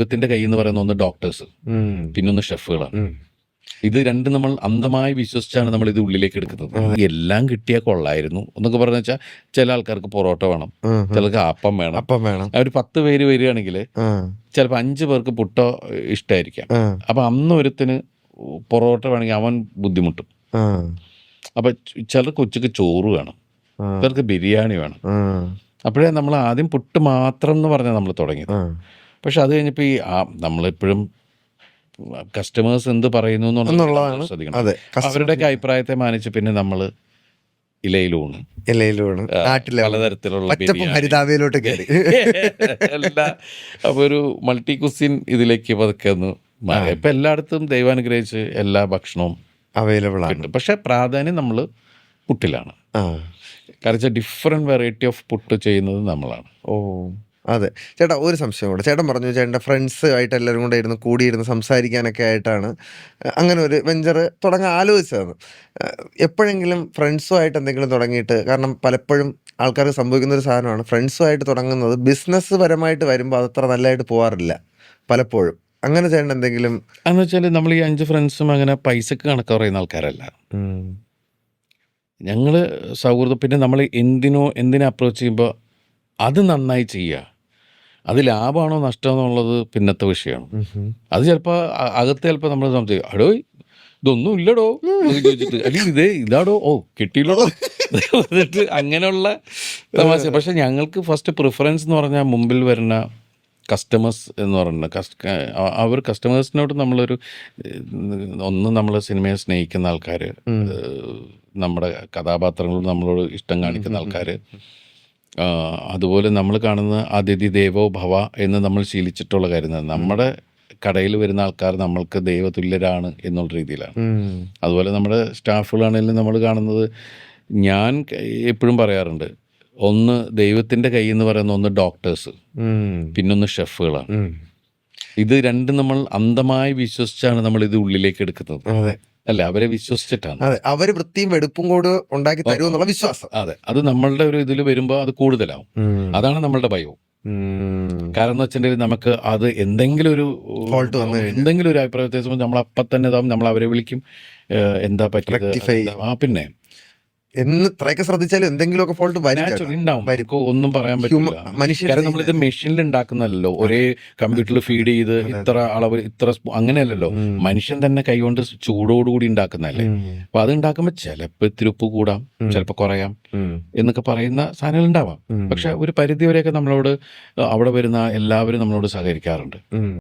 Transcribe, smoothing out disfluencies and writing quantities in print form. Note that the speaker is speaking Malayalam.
ദൈവത്തിന്റെ കയ്യിൽ എന്ന് പറയുന്ന ഒന്ന് ഡോക്ടേഴ്സ്, പിന്നൊന്ന് ഷെഫുകളാണ്. ഇത് രണ്ടും നമ്മൾ അന്ധമായി വിശ്വസിച്ചാണ് നമ്മൾ ഇത് ഉള്ളിലേക്ക് എടുക്കുന്നത്. എല്ലാം കിട്ടിയാൽ കൊള്ളായിരുന്നു എന്നൊക്കെ പറഞ്ഞു വെച്ചാൽ, ചില ആൾക്കാർക്ക് പൊറോട്ട വേണം, ചിലർക്ക് അപ്പം വേണം. ഒരു 10 പേര് വരികയാണെങ്കിൽ ചിലപ്പോൾ 5 പേർക്ക് പുട്ടോ ഇഷ്ടമായിരിക്കാം. അപ്പൊ അന്ന് ഒരുത്തിന് പൊറോട്ട വേണമെങ്കിൽ അവൻ ബുദ്ധിമുട്ടും. അപ്പൊ ചിലർക്ക് ഉച്ചക്ക് ചോറ് വേണം, ചിലർക്ക് ബിരിയാണി വേണം. അപ്പോഴേ നമ്മൾ ആദ്യം പുട്ട് മാത്രം എന്ന് പറഞ്ഞാൽ നമ്മൾ തുടങ്ങിയത്. പക്ഷെ അത് കഴിഞ്ഞപ്പോൾ നമ്മളെപ്പോഴും കസ്റ്റമേഴ്സ് എന്ത് പറയുന്നു എന്നുള്ളതാണ് ശ്രദ്ധിക്കണം. അവരുടെയൊക്കെ അഭിപ്രായത്തെ മാനിച്ച് പിന്നെ നമ്മൾ ഇലയിലൂണ് പലതരത്തിലുള്ള അപ്പൊ ഒരു മൾട്ടി കുസിൻ ഇതിലേക്ക് പതുക്കെ ഒന്ന് മാറി. ഇപ്പൊ എല്ലായിടത്തും ദൈവാനുഗ്രഹിച്ച് എല്ലാ ഭക്ഷണവും അവൈലബിൾ ആണ്. പക്ഷെ പ്രാധാന്യം നമ്മൾ പുട്ടിലാണ്. കാരണം ഡിഫറെന്റ് വെറൈറ്റി ഓഫ് പുട്ട് ചെയ്യുന്നത് നമ്മളാണ്. അതെ ചേട്ടാ, ഒരു സംശയം കൂടെ. ചേട്ടൻ പറഞ്ഞു ചേട്ടൻ്റെ ഫ്രണ്ട്സ് ആയിട്ട് എല്ലാവരും കൂടെ കൂടിയിരുന്ന് സംസാരിക്കാനൊക്കെ ആയിട്ടാണ് അങ്ങനെ ഒരു വെഞ്ചർ തുടങ്ങാൻ ആലോചിച്ചത്. എപ്പോഴെങ്കിലും ഫ്രണ്ട്സുമായിട്ട് എന്തെങ്കിലും തുടങ്ങിയിട്ട്, കാരണം പലപ്പോഴും ആൾക്കാർക്ക് സംഭവിക്കുന്ന ഒരു സാധനമാണ്, ഫ്രണ്ട്സുമായിട്ട് തുടങ്ങുന്നത് ബിസിനസ് പരമായിട്ട് വരുമ്പോൾ അതത്ര നല്ലതായിട്ട് പോകാറില്ല പലപ്പോഴും. അങ്ങനെ ചേട്ടൻ എന്തെങ്കിലും എന്ന് വെച്ചാൽ, നമ്മൾ ഈ 5 ഫ്രണ്ട്സും അങ്ങനെ പൈസക്ക് കണക്ക് പറയുന്ന ആൾക്കാരല്ല. ഞങ്ങള് സൗഹൃദം. പിന്നെ നമ്മൾ എന്തിനെ അപ്രോച്ച് ചെയ്യുമ്പോൾ അത് നന്നായി ചെയ്യുക. അത് ലാഭമാണോ നഷ്ടമാണോ എന്നുള്ളത് പിന്നത്തെ വിഷയമാണ്. അത് ചിലപ്പോൾ അകത്ത് ചിലപ്പോൾ നമ്മൾ സംശയിക്കും, അടോ ഇതൊന്നും ഇല്ലടോ എന്നൊക്കെ ചോദിച്ചിട്ട്, അല്ലെങ്കിൽ ഇതാടോ കിട്ടിയില്ലടോ എന്നിട്ട് അങ്ങനെയുള്ള തമാശ. പക്ഷെ ഞങ്ങൾക്ക് ഫസ്റ്റ് പ്രിഫറൻസ് എന്ന് പറഞ്ഞാൽ മുമ്പിൽ വരുന്ന കസ്റ്റമേഴ്സ് എന്ന് പറയുന്നത്, അവർ കസ്റ്റമേഴ്സിനോട് നമ്മളൊരു നമ്മൾ സിനിമയെ സ്നേഹിക്കുന്ന ആൾക്കാർ, നമ്മുടെ കഥാപാത്രങ്ങളോട് നമ്മളോട് ഇഷ്ടം കാണിക്കുന്ന ആൾക്കാർ, അതുപോലെ നമ്മൾ കാണുന്ന അതിഥി ദേവോ ഭവ എന്ന് നമ്മൾ ശീലിച്ചിട്ടുള്ള കാര്യം, നമ്മുടെ കടയിൽ വരുന്ന ആൾക്കാർ നമ്മൾക്ക് ദൈവതുല്യരാണ് എന്നുള്ള രീതിയിലാണ്. അതുപോലെ നമ്മുടെ സ്റ്റാഫുകളാണെങ്കിലും നമ്മൾ കാണുന്നത്, ഞാൻ എപ്പോഴും പറയാറുണ്ട്, ഒന്ന് ദൈവത്തിന്റെ കയ്യിൽ എന്ന് പറയുന്ന ഒന്ന് ഡോക്ടേഴ്സ്, പിന്നൊന്ന് ഷെഫുകളാണ്. ഇത് രണ്ടും നമ്മൾ അന്ധമായി വിശ്വസിച്ചാണ് നമ്മൾ ഇത് ഉള്ളിലേക്ക് എടുക്കുന്നത്. അല്ല, അവരെ വിശ്വസിച്ചിട്ടാണ്. അവര് വൃത്തിയും വെടുപ്പും കൂടെ ഉണ്ടാക്കി തരും എന്നുള്ള വിശ്വാസം. അതെ, അത് നമ്മളുടെ ഒരു ഇതിൽ വരുമ്പോൾ അത് കൂടുതലാവും. അതാണ് നമ്മളുടെ ഭയവും. കാരണം എന്ന് വെച്ചിട്ടുണ്ടെങ്കിൽ, നമുക്ക് അത് എന്തെങ്കിലും ഒരു അഭിപ്രായ വ്യത്യാസം നമ്മൾ അപ്പം തന്നെ നമ്മൾ അവരെ വിളിക്കും, എന്താ പറ്റിയത്. പിന്നെ ഇത്രയൊക്കെ ശ്രദ്ധിച്ചാലും എന്തെങ്കിലുമൊക്കെ ഫോൾട്ട് ഉണ്ടാവും, ഒന്നും പറയാൻ പറ്റില്ല. കാരണം നമ്മളിത് മെഷീനിൽ ഉണ്ടാക്കുന്നല്ലോ, ഒരേ കമ്പ്യൂട്ടറിൽ ഫീഡ് ചെയ്ത് ഇത്ര അളവ് ഇത്ര അങ്ങനെയല്ലല്ലോ. മനുഷ്യൻ തന്നെ കൈകൊണ്ട് ചൂടോടുകൂടി ഉണ്ടാക്കുന്നതല്ലേ. അപ്പൊ അത് ഉണ്ടാക്കുമ്പോൾ ചിലപ്പോൾ ഇത്തിരി ഉപ്പ് കൂടാം, ചിലപ്പോൾ കുറയാം എന്നൊക്കെ പറയുന്ന സാധനങ്ങൾ ഉണ്ടാവാം. പക്ഷെ ഒരു പരിധി വരെയൊക്കെ നമ്മളോട് അവിടെ വരുന്ന എല്ലാവരും നമ്മളോട് സഹകരിക്കാറുണ്ട്.